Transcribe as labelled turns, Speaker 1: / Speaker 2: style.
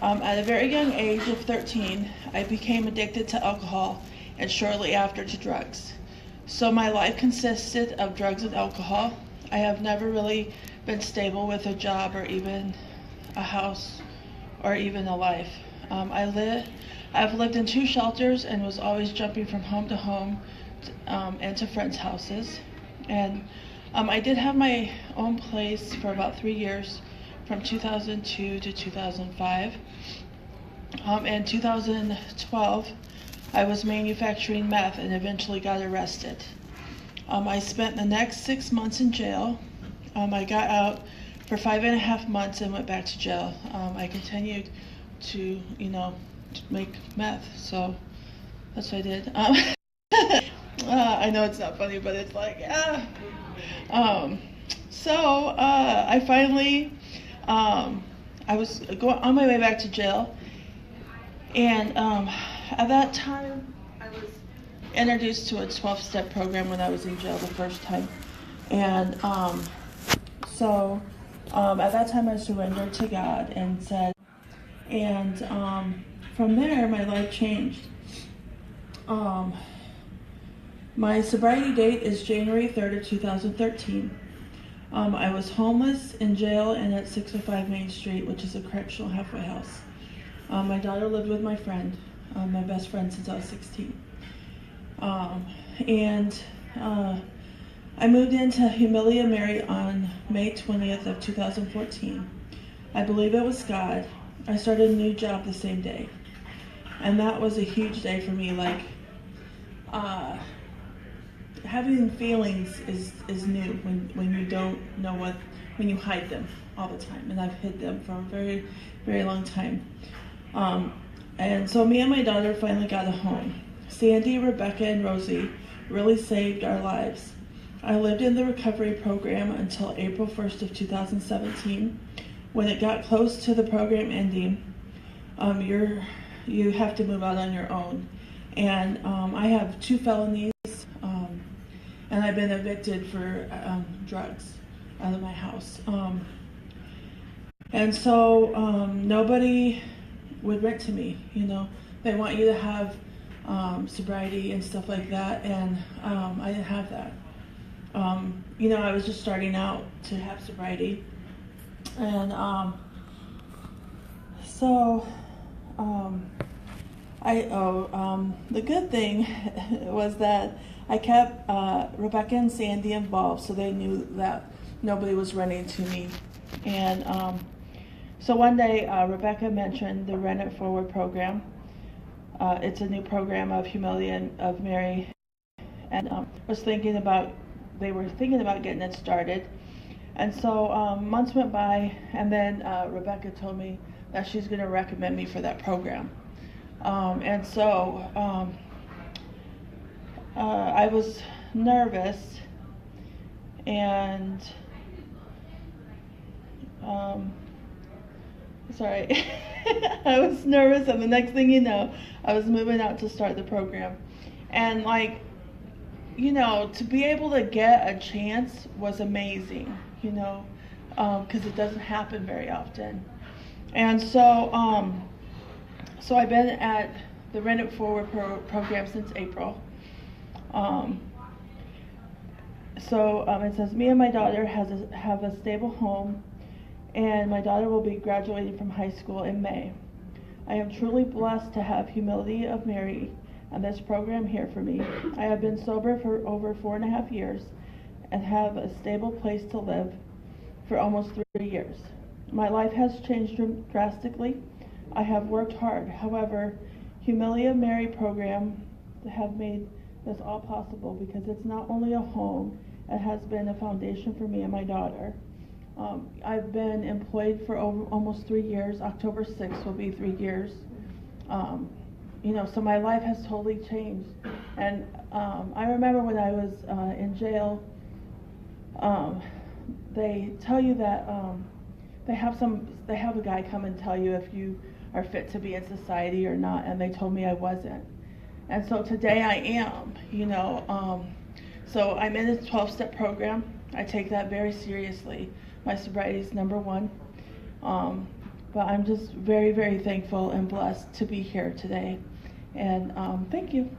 Speaker 1: At a very young age of 13, I became addicted to alcohol and shortly after to drugs. So my life consisted of drugs and alcohol. I have never really been stable with a job or even a house or even a life. I've lived in 2 shelters and was always jumping from home to home and to friends' houses. And I did have my own place for about 3 years, from 2002 to 2005. In 2012, I was manufacturing meth and eventually got arrested. I spent the next 6 months in jail. I got out for 5.5 months and went back to jail. I continued to, to make meth, so that's what I did. I know it's not funny, but it's like, yeah. I finally, I was going on my way back to jail, and at that time, I was introduced to a 12-step program when I was in jail the first time, and at that time I surrendered to God and said, and from there my life changed. My sobriety date is January 3rd of 2013. I was homeless, in jail, and at 605 Main Street, which is a correctional halfway house. My daughter lived with my friend, my best friend since I was 16. I moved into HMHI Mary on May 20th of 2014. I believe it was God. I started a new job the same day. And that was a huge day for me. Like, having feelings is new when you don't know when you hide them all the time. And I've hid them for a very, very long time. And so me and my daughter finally got a home. Sandy, Rebecca, and Rosie really saved our lives. I lived in the recovery program until April 1st of 2017. When it got close to the program ending, you have to move out on your own. And I have 2 felonies, and I've been evicted for drugs out of my house. Nobody would rent to me, They want you to have sobriety and stuff like that, and I didn't have that. I was just starting out to have sobriety, and the good thing was that I kept Rebecca and Sandy involved, so they knew that nobody was renting to me. And so one day Rebecca mentioned the Rent It Forward program. It's a new program of HMHI and of Mary, and they were thinking about getting it started. And so months went by, and then Rebecca told me that she's going to recommend me for that program. I was nervous, and I was nervous, and the next thing you know, I was moving out to start the program. And to be able to get a chance was amazing, because it doesn't happen very often. And so I've been at the Rent It Forward program since April. It says, me and my daughter have a stable home, and my daughter will be graduating from high school in May. I am truly blessed to have HMHI of Mary and this program here for me. I have been sober for over 4.5 years and have a stable place to live for almost 3 years. My life has changed drastically. I have worked hard. However, HMHI of Mary program have made this all possible, because it's not only a home, it has been a foundation for me and my daughter. I've been employed for almost 3 years. October 6th will be 3 years. So my life has totally changed. And I remember when I was in jail, they tell you that they have a guy come and tell you if you are fit to be in society or not, and they told me I wasn't. And so today I am, So I'm in this 12-step program. I take that very seriously. My sobriety is number one. but I'm just very, very thankful and blessed to be here today. And thank you.